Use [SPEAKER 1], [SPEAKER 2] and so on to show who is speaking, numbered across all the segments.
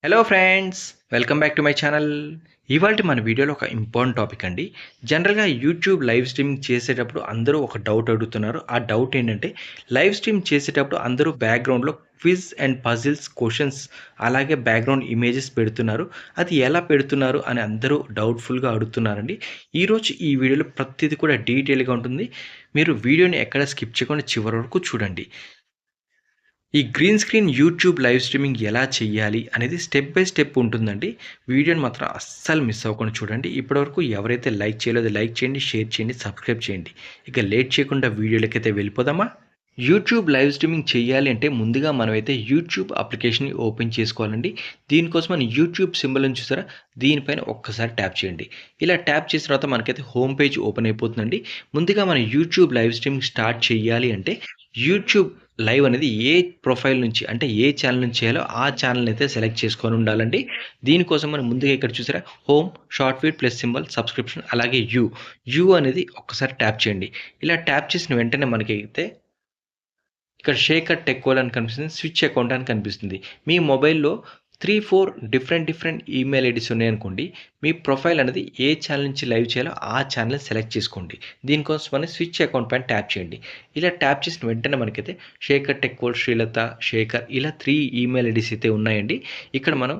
[SPEAKER 1] Hello friends, welcome back to my channel. ఇవాల్టి మన వీడియోలో ఒక ఇంపార్టెంట్ టాపిక్ అండి. జనరల్‌గా యూట్యూబ్ లైవ్ స్ట్రీమింగ్ చేసేటప్పుడు అందరూ ఒక డౌట్ అడుగుతున్నారు. ఆ డౌట్ ఏంటంటే, లైవ్ స్ట్రీమ్ చేసేటప్పుడు అందరూ బ్యాక్‌గ్రౌండ్‌లో క్విజ్ అండ్ పజిల్స్ క్వెషన్స్ అలాగే బ్యాక్‌గ్రౌండ్ ఇమేజెస్ పెడుతున్నారు. అది ఎలా పెడుతున్నారు అని అందరూ డౌట్‌ఫుల్‌గా అడుగుతున్నారండి. ఈరోజు ఈ వీడియోలో ప్రతీది కూడా డీటెయిల్‌గా ఉంటుంది. మీరు వీడియోని ఎక్కడ స్కిప్ చేయకుండా చివరి వరకు చూడండి. ఈ green screen YouTube live streaming ఎలా చేయాలి అనేది స్టెప్ బై స్టెప్ ఉంటుందండి. వీడియోని మాత్రం అస్సలు మిస్ అవ్వకుండా చూడండి. ఇప్పటివరకు ఎవరైతే లైక్ చేయలేదో లైక్ చేయండి, షేర్ చేయండి, సబ్స్క్రైబ్ చేయండి. ఇక లేట్ చేయకుండా వీడియోలకైతే వెళ్ళిపోదామా? యూట్యూబ్ లైవ్ స్ట్రీమింగ్ చేయాలి అంటే ముందుగా మనమైతే యూట్యూబ్ అప్లికేషన్‌ని ఓపెన్ చేసుకోవాలండి. దీనికోసమని యూట్యూబ్ సింబల్‌ని చూసారా? దీనిపైన ఒక్కసారి ట్యాప్ చేయండి. ఇలా ట్యాప్ చేసిన తర్వాత మనకైతే హోమ్ పేజ్ ఓపెన్ అయిపోతుందండి. ముందుగా మన యూట్యూబ్ లైవ్ స్ట్రీమింగ్ స్టార్ట్ చేయాలి అంటే యూట్యూబ్ లైవ్ అనేది ఏ ప్రొఫైల్ నుంచి అంటే ఏ ఛానల్ నుంచి చేయాలో ఆ ఛానల్‌ని అయితే సెలెక్ట్ చేసుకొని ఉండాలండి. దీనికోసం మనం ముందుగా ఇక్కడ చూసారా? Home, short feed plus symbol, subscription అలాగే యూ అనేది ఒక్కసారి ట్యాప్ చేయండి. ఇలా ట్యాప్ చేసిన వెంటనే మనకైతే ఇక్కడ షేకర్ టెక్ వల్ అని కనిపిస్తుంది. స్విచ్ అకౌంట్ అని కనిపిస్తుంది. మీ మొబైల్‌లో 3, 4 డిఫరెంట్ ఈమెయిల్ ఐడీస్ ఉన్నాయనుకోండి. మీ ప్రొఫైల్ అనేది ఏ ఛానల్ నుంచి లైవ్ చేయాలో ఆ ఛానెల్‌ని సెలెక్ట్ చేసుకోండి. దీనికోసమని స్విచ్ అకౌంట్ పైన ట్యాప్ చేయండి. ఇలా ట్యాప్ చేసిన వెంటనే మనకైతే శేఖర్ టెక్ వరల్డ్, శ్రీలత, శేఖర్ ఇలా 3 ఈమెయిల్ ఐడీస్ అయితే ఉన్నాయండి. ఇక్కడ మనం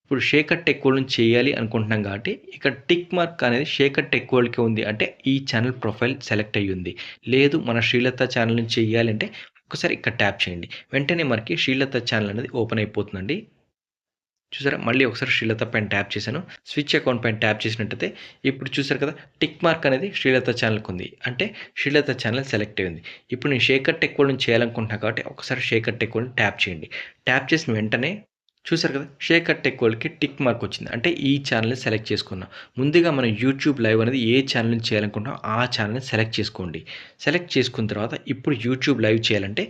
[SPEAKER 1] ఇప్పుడు శేఖర్ టెక్ వరల్డ్ నుంచి చేయాలి అనుకుంటున్నాం కాబట్టి ఇక్కడ టిక్ మార్క్ అనేది శేఖర్ టెక్ వరల్డ్‌కే ఉంది. అంటే ఈ ఛానల్ ప్రొఫైల్ సెలెక్ట్ అయ్యింది. లేదు మన శ్రీలత ఛానల్ నుంచి చేయాలి అంటే ఒకసారి ఇక్కడ ట్యాప్ చేయండి. వెంటనే మనకి శ్రీలత ఛానల్ అనేది ఓపెన్ అయిపోతుందండి. చూసారా? మళ్ళీ ఒకసారి శ్రీలత పైన ట్యాప్ చేశాను. స్విచ్ అకౌంట్ పైన ట్యాప్ చేసినట్టయితే ఇప్పుడు చూసారు కదా! టిక్ మార్క్ అనేది శ్రీలత ఛానల్‌కి ఉంది. అంటే శ్రీలత ఛానల్ సెలెక్ట్ అయింది. ఇప్పుడు నేను శేఖర్ టెక్ వరల్డ్ నుంచి చేయాలనుకుంటున్నా కాబట్టి ఒకసారి శేఖర్ టెక్ వరల్డ్‌ని ట్యాప్ చేయండి. ట్యాప్ చేసిన వెంటనే చూసారు కదా! శేఖర్ టెక్ వరల్డ్‌కి టిక్ మార్క్ వచ్చింది. అంటే ఈ ఛానెల్‌ని సెలెక్ట్ చేసుకున్నాం. ముందుగా మనం యూట్యూబ్ లైవ్ అనేది ఏ ఛానల్ నుంచి చేయాలనుకుంటున్నామో ఆ ఛానెల్‌ని సెలెక్ట్ చేసుకోండి. సెలెక్ట్ చేసుకున్న తర్వాత ఇప్పుడు యూట్యూబ్ లైవ్ చేయాలంటే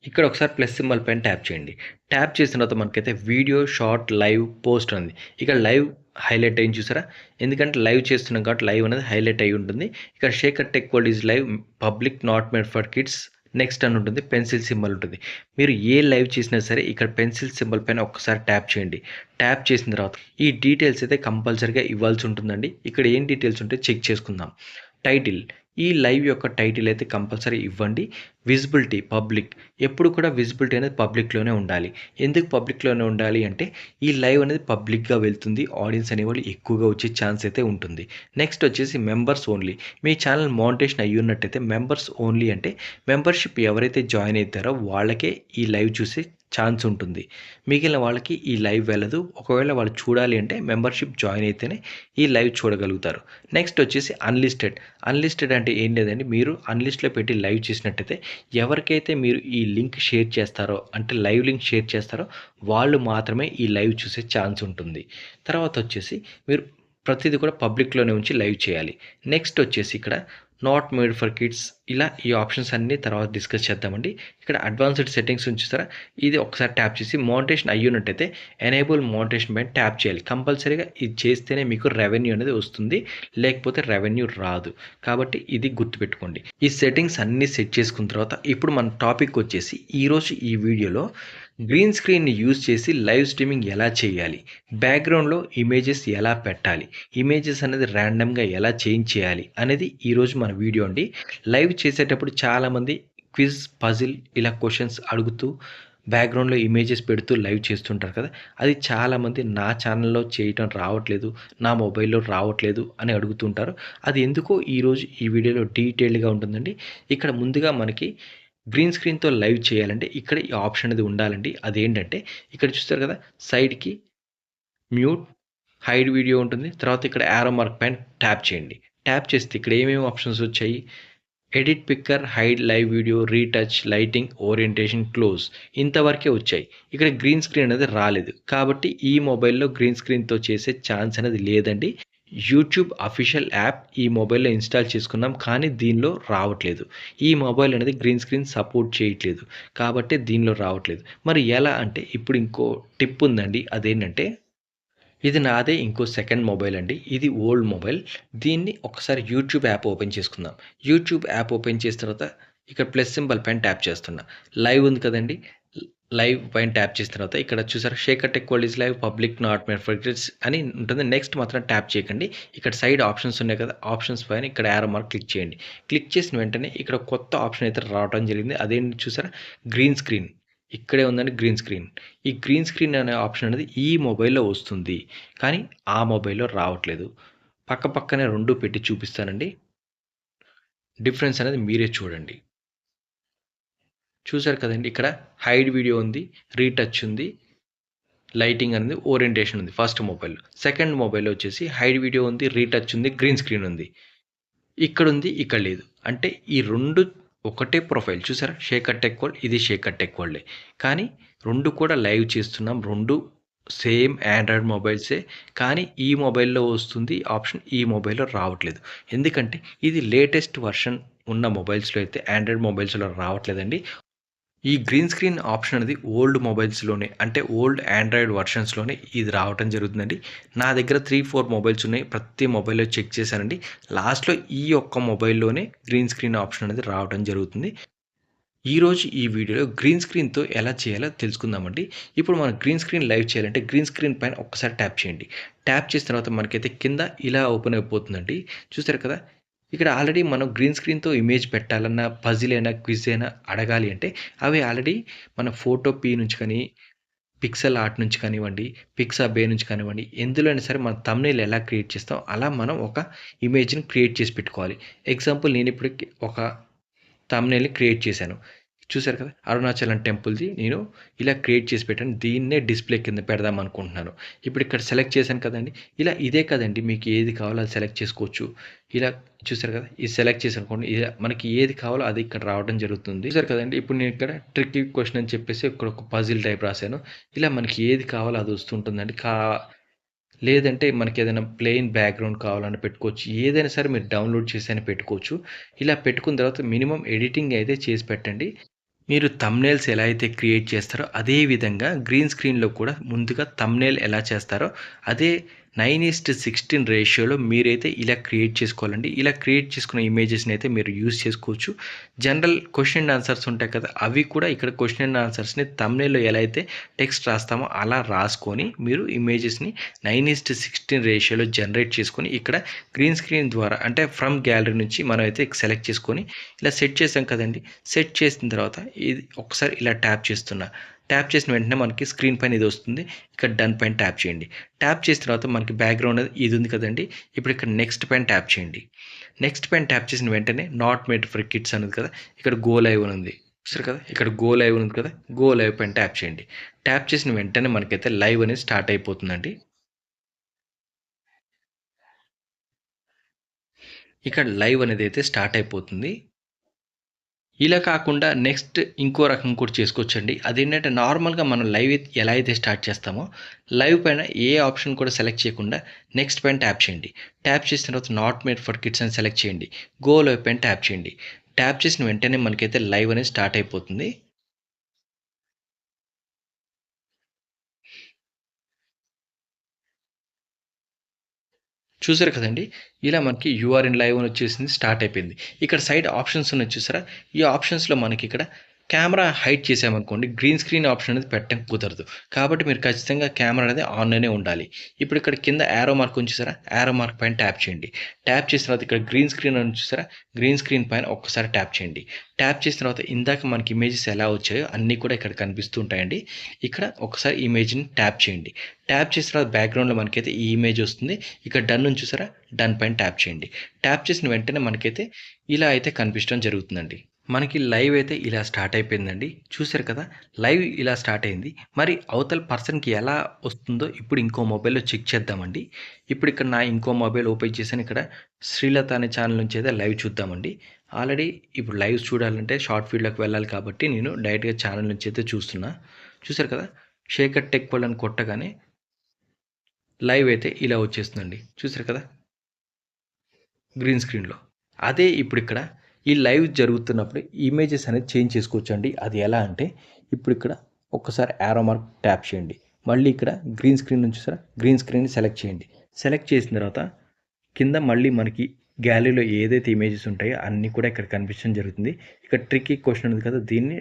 [SPEAKER 1] ఇక్కడ ఒకసారి ప్లస్ సింబల్ పైన ట్యాప్ చేయండి. ట్యాప్ చేసిన తర్వాత మనకైతే వీడియో, షార్ట్, లైవ్, పోస్ట్ ఉంది. ఇక్కడ లైవ్ హైలైట్ అయింది చూసారా? ఎందుకంటే లైవ్ చేస్తున్నాం కాబట్టి లైవ్ అనేది హైలైట్ అయ్యి ఉంటుంది. ఇక్కడ Shekhar tech world is live public not made for kids next అని ఉంటుంది. పెన్సిల్ సింబల్ ఉంటుంది. మీరు ఏ లైవ్ చేసినా సరే ఇక్కడ పెన్సిల్ సింబల్ పైన ఒక్కసారి ట్యాప్ చేయండి. ట్యాప్ చేసిన తర్వాత ఈ డీటెయిల్స్ అయితే కంపల్సరీగా ఇవ్వాల్సి ఉంటుందండి. ఇక్కడ ఏం డీటెయిల్స్ ఉంటే చెక్ చేసుకుందాం. టైటిల్ ఈ లైవ్ యొక్క టైటిల్ అయితే కంపల్సరీ ఇవ్వండి. విజిబిలిటీ పబ్లిక్ ఎప్పుడు కూడా విజిబిలిటీ అనేది పబ్లిక్‌లోనే ఉండాలి. ఎందుకు పబ్లిక్‌లోనే ఉండాలి అంటే ఈ లైవ్ అనేది పబ్లిక్‌గా వెళ్తుంది. ఆడియన్స్ అనేవాళ్ళు ఎక్కువగా వచ్చే ఛాన్స్ అయితే ఉంటుంది. నెక్స్ట్ వచ్చేసి మెంబర్స్ ఓన్లీ. మీ ఛానల్ మోనిటైజేషన్ అయ్యున్నట్టయితే మెంబర్స్ ఓన్లీ అంటే మెంబర్‌షిప్ ఎవరైతే జాయిన్ అయితారో వాళ్ళకే ఈ లైవ్ చూసే ఛాన్స్ ఉంటుంది. మిగిలిన వాళ్ళకి ఈ లైవ్ వెళ్ళదు. ఒకవేళ వాళ్ళు చూడాలి అంటే మెంబర్‌షిప్ జాయిన్ అయితేనే ఈ లైవ్ చూడగలుగుతారు. నెక్స్ట్ వచ్చేసి అన్‌లిస్టెడ్. అన్‌లిస్టెడ్ అంటే ఏం లేదండి. మీరు అన్‌లిస్ట్‌లో పెట్టి లైవ్ చేసినట్టయితే ఎవరికైతే మీరు ఈ లింక్ షేర్ చేస్తారో అంటే లైవ్ లింక్ షేర్ చేస్తారో వాళ్ళు మాత్రమే ఈ లైవ్ చూసే ఛాన్స్ ఉంటుంది. తర్వాత వచ్చేసి మీరు ప్రతిదీ కూడా పబ్లిక్‌లోనే ఉంచి లైవ్ చేయాలి. నెక్స్ట్ వచ్చేసి ఇక్కడ నాట్ మేడ్ ఫర్ కిడ్స్ ఇలా ఈ ఆప్షన్స్ అన్నీ తర్వాత డిస్కస్ చేద్దామండి. ఇక్కడ అడ్వాన్స్డ్ సెట్టింగ్స్ ఉంది చూసారా? ఇది ఒకసారి ట్యాప్ చేసి మోనిటైజేషన్ అయ్యున్నట్టయితే ఎనేబుల్ మోనిటైజేషన్ పైన ట్యాప్ చేయాలి. కంపల్సరీగా ఇది చేస్తేనే మీకు రెవెన్యూ అనేది వస్తుంది. లేకపోతే రెవెన్యూ రాదు. కాబట్టి ఇది గుర్తుపెట్టుకోండి. ఈ సెట్టింగ్స్ అన్నీ సెట్ చేసుకున్న తర్వాత ఇప్పుడు మన టాపిక్ వచ్చేసి ఈరోజు ఈ వీడియోలో గ్రీన్ స్క్రీన్‌ని యూజ్ చేసి లైవ్ స్ట్రీమింగ్ ఎలా చేయాలి? బ్యాక్‌గ్రౌండ్‌లో ఇమేజెస్ ఎలా పెట్టాలి? ఇమేజెస్ అనేది ర్యాండమ్‌గా ఎలా చేంజ్ చేయాలి? అనేది ఈరోజు మన వీడియో అండి. లైవ్ చేసేటప్పుడు చాలామంది క్విజ్, పజిల్ ఇలా క్వెషన్స్ అడుగుతూ బ్యాక్‌గ్రౌండ్‌లో ఇమేజెస్ పెడుతూ లైవ్ చేస్తుంటారు కదా! అది చాలామంది నా ఛానల్‌లో చేయటం రావట్లేదు, నా మొబైల్‌లో రావట్లేదు అని అడుగుతుంటారు. అది ఎందుకో ఈరోజు ఈ వీడియోలో డీటెయిల్డ్‌గా ఉంటుందండి. ఇక్కడ ముందుగా మనకి గ్రీన్ స్క్రీన్‌తో లైవ్ చేయాలంటే ఇక్కడ ఈ ఆప్షన్ అనేది ఉండాలండి. అదేంటంటే ఇక్కడ చూస్తారు కదా! సైడ్‌కి మ్యూట్, హైడ్ వీడియో ఉంటుంది. తర్వాత ఇక్కడ యారో మార్క్ పైన ట్యాప్ చేయండి. ట్యాప్ చేస్తే ఇక్కడ ఏమేమి ఆప్షన్స్ వచ్చాయి? Edit picker, hide live video, retouch, lighting, orientation, close ఇంతవరకే వచ్చాయి. ఇక్కడ గ్రీన్ స్క్రీన్ అనేది రాలేదు. కాబట్టి ఈ మొబైల్‌లో గ్రీన్ స్క్రీన్‌తో చేసే ఛాన్స్ అనేది లేదండి. యూట్యూబ్ అఫీషియల్ యాప్ ఈ మొబైల్‌లో ఇన్‌స్టాల్ చేసుకున్నాం. కానీ దీనిలో రావట్లేదు. ఈ మొబైల్ అనేది గ్రీన్ స్క్రీన్ సపోర్ట్ చేయట్లేదు. కాబట్టి దీనిలో రావట్లేదు. మరి ఎలా అంటే ఇప్పుడు ఇంకో టిప్ ఉందండి. అదేంటంటే ఇది నాదే ఇంకో సెకండ్ మొబైల్ అండి. ఇది ఓల్డ్ మొబైల్. దీన్ని ఒకసారి యూట్యూబ్ యాప్ ఓపెన్ చేసుకుందాం. యూట్యూబ్ యాప్ ఓపెన్ చేసిన తర్వాత ఇక్కడ ప్లస్ సింబల్ పైన ట్యాప్ చేస్తున్నా. లైవ్ ఉంది కదండీ! లైవ్ పైన ట్యాప్ చేసిన తర్వాత ఇక్కడ చూసారా Shekhar tech world is live public not made for kids అని ఉంటుంది. నెక్స్ట్ మాత్రం ట్యాప్ చేయకండి. ఇక్కడ సైడ్ ఆప్షన్స్ ఉన్నాయి కదా, ఆప్షన్స్ పైన ఇక్కడ యారో మార్క్ క్లిక్ చేయండి. క్లిక్ చేసిన వెంటనే ఇక్కడ కొత్త ఆప్షన్ అయితే రావడం జరిగింది. అదేంటి చూసారా, గ్రీన్ స్క్రీన్. ఇక్కడే ఉందండి గ్రీన్ స్క్రీన్. ఈ గ్రీన్ స్క్రీన్ అనే ఆప్షన్ అనేది ఈ మొబైల్లో వస్తుంది, కానీ ఆ మొబైల్లో రావట్లేదు. పక్క పక్కనే రెండు పెట్టి చూపిస్తానండి. డిఫరెన్స్ అనేది మీరే చూడండి. చూసారు కదండి, ఇక్కడ హైడ్ వీడియో ఉంది, రీటచ్ ఉంది, లైటింగ్ అనేది ఓరియంటేషన్ ఉంది ఫస్ట్ మొబైల్. సెకండ్ మొబైల్ వచ్చేసి హైడ్ వీడియో ఉంది, రీటచ్ ఉంది, గ్రీన్ స్క్రీన్ ఉంది. ఇక్కడ ఉంది, ఇక్కడ లేదు. అంటే ఈ రెండు ఒకటే ప్రొఫైల్. చూసారా, శేఖర్ టెక్ వరల్డ్, ఇది శేఖర్ టెక్ వరల్డే, కానీ రెండు కూడా లైవ్ చేస్తున్నాం. రెండు సేమ్ ఆండ్రాయిడ్ మొబైల్సే, కానీ ఈ మొబైల్లో వస్తుంది ఆప్షన్, ఈ మొబైల్లో రావట్లేదు. ఎందుకంటే ఇది లేటెస్ట్ వర్షన్ ఉన్న మొబైల్స్లో అయితే ఆండ్రాయిడ్ మొబైల్స్లో రావట్లేదండి. ఈ గ్రీన్ స్క్రీన్ ఆప్షన్ అనేది ఓల్డ్ మొబైల్స్లోనే, అంటే ఓల్డ్ ఆండ్రాయిడ్ వర్షన్స్లోనే ఇది రావటం జరుగుతుందండి. నా దగ్గర 3-4 మొబైల్స్ ఉన్నాయి. ప్రతి మొబైల్లో చెక్ చేశానండి. లాస్ట్లో ఈ ఒక్క మొబైల్లోనే గ్రీన్ స్క్రీన్ ఆప్షన్ అనేది రావడం జరుగుతుంది. ఈరోజు ఈ వీడియోలో గ్రీన్ స్క్రీన్తో ఎలా చేయాలో తెలుసుకుందామండి. ఇప్పుడు మనం గ్రీన్ స్క్రీన్ లైవ్ చేయాలంటే గ్రీన్ స్క్రీన్ పైన ఒక్కసారి ట్యాప్ చేయండి. ట్యాప్ చేసిన తర్వాత మనకైతే కింద ఇలా ఓపెన్ అయిపోతుందండి. చూసారు కదా, ఇక్కడ ఆల్రెడీ మనం గ్రీన్ స్క్రీన్తో ఇమేజ్ పెట్టాలన్నా, పజిల్ అయినా, క్విజ్ అయినా అడగాలి అంటే అవి ఆల్రెడీ మన ఫోటో పీ నుంచి కానీ, పిక్సెల్ ఆర్ట్ నుంచి కానివ్వండి, పిక్సాబే నుంచి కానివ్వండి, ఎందులో అయినా సరే మన థంబ్‌నెయిల్ ఎలా క్రియేట్ చేస్తాం అలా మనం ఒక ఇమేజ్‌ని క్రియేట్ చేసి పెట్టుకోవాలి. ఎగ్జాంపుల్ నేను ఇప్పుడు ఒక థంబ్‌నెయిల్‌ని క్రియేట్ చేశాను. చూసారు కదా, అరుణాచలం టెంపుల్‌ది నేను ఇలా క్రియేట్ చేసి పెట్టాను. దీన్నే డిస్‌ప్లే కింద పెడదాం అనుకుంటున్నాను. ఇప్పుడు ఇక్కడ సెలెక్ట్ చేశాను కదండీ! ఇలా ఇదే కదండీ, మీకు ఏది కావాలో అది సెలెక్ట్ చేసుకోవచ్చు. ఇలా చూసారు కదా, ఇది సెలెక్ట్ చేశాననుకోండి, ఇలా మనకి ఏది కావాలో అది ఇక్కడ రావడం జరుగుతుంది. చూసారు కదండీ! ఇప్పుడు నేను ఇక్కడ ట్రిక్కీ క్వెషన్ అని చెప్పేసి ఇక్కడ ఒక పజిల్ టైప్ రాశాను. ఇలా మనకి ఏది కావాలో అది వస్తుంటుందండి. లేదంటే మనకి ఏదైనా ప్లెయిన్ బ్యాక్‌గ్రౌండ్ కావాలన్నా పెట్టుకోవచ్చు. ఏదైనా సరే మీరు డౌన్‌లోడ్ చేసైనా పెట్టుకోవచ్చు. ఇలా పెట్టుకున్న తర్వాత మినిమమ్ ఎడిటింగ్ అయితే చేసి పెట్టండి. మీరు థంబ్‌నెయిల్స్ ఎలా అయితే క్రియేట్ చేస్తారో అదే విధంగా గ్రీన్ స్క్రీన్‌లో కూడా ముందుగా థంబ్‌నెయిల్ ఎలా చేస్తారో అదే 9:16 రేషియోలో మీరైతే ఇలా క్రియేట్ చేసుకోవాలండి. ఇలా క్రియేట్ చేసుకున్న ఇమేజెస్‌ని అయితే మీరు యూజ్ చేసుకోవచ్చు. జనరల్ క్వెషన్ అండ్ ఆన్సర్స్ ఉంటాయి కదా, అవి కూడా ఇక్కడ క్వెషన్ అండ్ ఆన్సర్స్‌ని థంబ్‌నెయిల్‌లో ఎలా అయితే టెక్స్ట్ రాస్తామో అలా రాసుకొని మీరు ఇమేజెస్‌ని 9:16 రేషియోలో జనరేట్ చేసుకొని ఇక్కడ గ్రీన్ స్క్రీన్ ద్వారా, అంటే ఫ్రమ్ గ్యాలరీ నుంచి మనం అయితే సెలెక్ట్ చేసుకొని ఇలా సెట్ చేసాం కదండీ! సెట్ చేసిన తర్వాత ఇది ఒకసారి ఇలా ట్యాప్ చేస్తున్నా. ట్యాప్ చేసిన వెంటనే మనకి స్క్రీన్ పైన ఇది వస్తుంది. ఇక్కడ డన్ పైన ట్యాప్ చేయండి. ట్యాప్ చేసిన తర్వాత మనకి బ్యాక్‌గ్రౌండ్ అనేది ఇది ఉంది కదండీ! ఇప్పుడు ఇక్కడ నెక్స్ట్ పైన ట్యాప్ చేయండి. నెక్స్ట్ పైన ట్యాప్ చేసిన వెంటనే నాట్ మేడ్ ఫర్ కిడ్స్ అనేది కదా, ఇక్కడ గో లైవ్ అని ఉంది. చూసారు కదా, ఇక్కడ గో లైవ్ ఉంది కదా, గో లైవ్ పైన ట్యాప్ చేయండి. ట్యాప్ చేసిన వెంటనే మనకైతే లైవ్ అనేది స్టార్ట్ అయిపోతుందండి. ఇక్కడ లైవ్ అనేది అయితే స్టార్ట్ అయిపోతుంది. ఇలా కాకుండా నెక్స్ట్ ఇంకో రకం కూడా చేసుకోవచ్చండి. అదేంటంటే నార్మల్‌గా మనం లైవ్ ఎలా అయితే స్టార్ట్ చేస్తామో, లైవ్ పైన ఏ ఆప్షన్ కూడా సెలెక్ట్ చేయకుండా నెక్స్ట్ పైన ట్యాప్ చేయండి. ట్యాప్ చేసిన తర్వాత నాట్ మేడ్ ఫర్ కిడ్స్ అని సెలెక్ట్ చేయండి. గో లైవ్ పైన ట్యాప్ చేయండి. ట్యాప్ చేసిన వెంటనే మనకైతే లైవ్ అనేది స్టార్ట్ అయిపోతుంది. చూసారు కదండీ! ఇలా మనకి యూఆర్ ఇన్ లైవ్ అని వచ్చేసింది, స్టార్ట్ అయిపోయింది. ఇక్కడ సైడ్ ఆప్షన్స్ ఉన్నాయి చూసారా? ఈ ఆప్షన్స్‌లో మనకి ఇక్కడ కెమెరా హైడ్ చేసామనుకోండి, గ్రీన్ స్క్రీన్ ఆప్షన్ అనేది పెట్టడం కుదరదు. కాబట్టి మీరు ఖచ్చితంగా కెమెరా అనేది ఆన్‌లోనే ఉండాలి. ఇప్పుడు ఇక్కడ కింద యారో మార్క్ ఉంది చూసారా? యారో మార్క్ పైన ట్యాప్ చేయండి. ట్యాప్ చేసిన తర్వాత ఇక్కడ గ్రీన్ స్క్రీన్ అని చూసారా? గ్రీన్ స్క్రీన్ పైన ఒక్కసారి ట్యాప్ చేయండి. ట్యాప్ చేసిన తర్వాత ఇందాక మనకి ఇమేజెస్ ఎలా వచ్చాయో అన్నీ కూడా ఇక్కడ కనిపిస్తూ ఉంటాయండి. ఇక్కడ ఒకసారి ఇమేజ్‌ని ట్యాప్ చేయండి. ట్యాప్ చేసిన తర్వాత బ్యాక్‌గ్రౌండ్‌లో మనకైతే ఈ ఇమేజ్ వస్తుంది. ఇక్కడ డన్ ఉంది చూసారా? డన్ పైన ట్యాప్ చేయండి. ట్యాప్ చేసిన వెంటనే మనకైతే ఇలా అయితే కనిపించడం జరుగుతుందండి. మనకి లైవ్ అయితే ఇలా స్టార్ట్ అయిపోయిందండి. చూసారు కదా, లైవ్ ఇలా స్టార్ట్ అయింది. మరి అవతల పర్సన్‌కి ఎలా వస్తుందో ఇప్పుడు ఇంకో మొబైల్‌లో చెక్ చేద్దామండి. ఇప్పుడు ఇక్కడ నా ఇంకో మొబైల్ ఓపెన్ చేశాను. ఇక్కడ శ్రీలత అనే ఛానల్ నుంచి అయితే లైవ్ చూద్దామండి. ఆల్రెడీ ఇప్పుడు లైవ్ చూడాలంటే షార్ట్ ఫీడ్‌లోకి వెళ్ళాలి కాబట్టి నేను డైరెక్ట్‌గా ఛానల్ నుంచి అయితే చూస్తున్నా. చూసారు కదా, శేఖర్ టెక్ వరల్డ్ అని కొట్టగానే లైవ్ అయితే ఇలా వచ్చేస్తుందండి. చూసారు కదా, గ్రీన్ స్క్రీన్‌లో. అదే ఇప్పుడిక్కడ ఈ లైవ్ జరుగుతున్నప్పుడు ఇమేజెస్ అనేది చేంజ్ చేసుకోవచ్చండి. అది ఎలా అంటే ఇప్పుడు ఇక్కడ ఒక్కసారి యారో మార్క్ ట్యాప్ చేయండి. మళ్ళీ ఇక్కడ గ్రీన్ స్క్రీన్ నుంచి చూసారా? గ్రీన్ స్క్రీన్‌ని సెలెక్ట్ చేయండి. సెలెక్ట్ చేసిన తర్వాత కింద మళ్ళీ మనకి గ్యాలరీలో ఏదైతే ఇమేజెస్ ఉంటాయో అన్నీ కూడా ఇక్కడ కనిపించడం జరుగుతుంది. ఇక్కడ ట్రిక్కీ క్వెషన్ ఉంది కదా, దీన్ని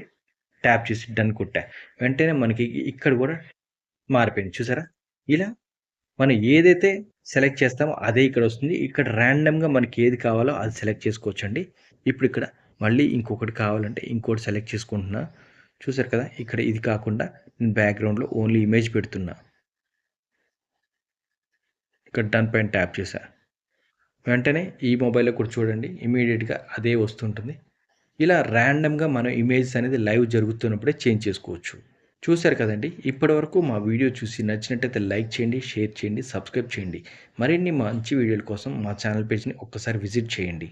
[SPEAKER 1] ట్యాప్ చేసి డన్ కొట్టా. వెంటనే మనకి ఇక్కడ గూడా మారిపోయింది చూసారా? ఇలా మనం ఏదైతే సెలెక్ట్ చేస్తామో అదే ఇక్కడొస్తుంది. ఇక్కడ ర్యాండమ్‌గా మనకి ఏది కావాలో అది సెలెక్ట్ చేసుకోవచ్చండి. ఇప్పుడిక్కడ మళ్ళీ ఇంకొకటి కావాలంటే ఇంకోటి సెలెక్ట్ చేసుకుంటున్నా. చూసారు కదా! ఇక్కడ ఇది కాకుండా నేను బ్యాక్‌గ్రౌండ్‌లో ఓన్లీ ఇమేజ్ పెడుతున్నా. ఇక్కడ డన్ పైన ట్యాప్ చేశా. వెంటనే ఈ మొబైల్‌లో కూడా చూడండి ఇమ్మీడియేట్‌గా అదే వస్తుంటుంది. ఇలా ర్యాండమ్‌గా మనం ఇమేజెస్ అనేది లైవ్ జరుగుతున్నప్పుడే చేంజ్ చేసుకోవచ్చు. చూశారు కదండీ! ఇప్పటివరకు మా వీడియో చూసి నచ్చినట్టయితే లైక్ చేయండి, షేర్ చేయండి, సబ్స్క్రైబ్ చేయండి. మరిన్ని మంచి వీడియోల కోసం మా ఛానల్ పేజ్‌ని ఒక్కసారి విజిట్ చేయండి.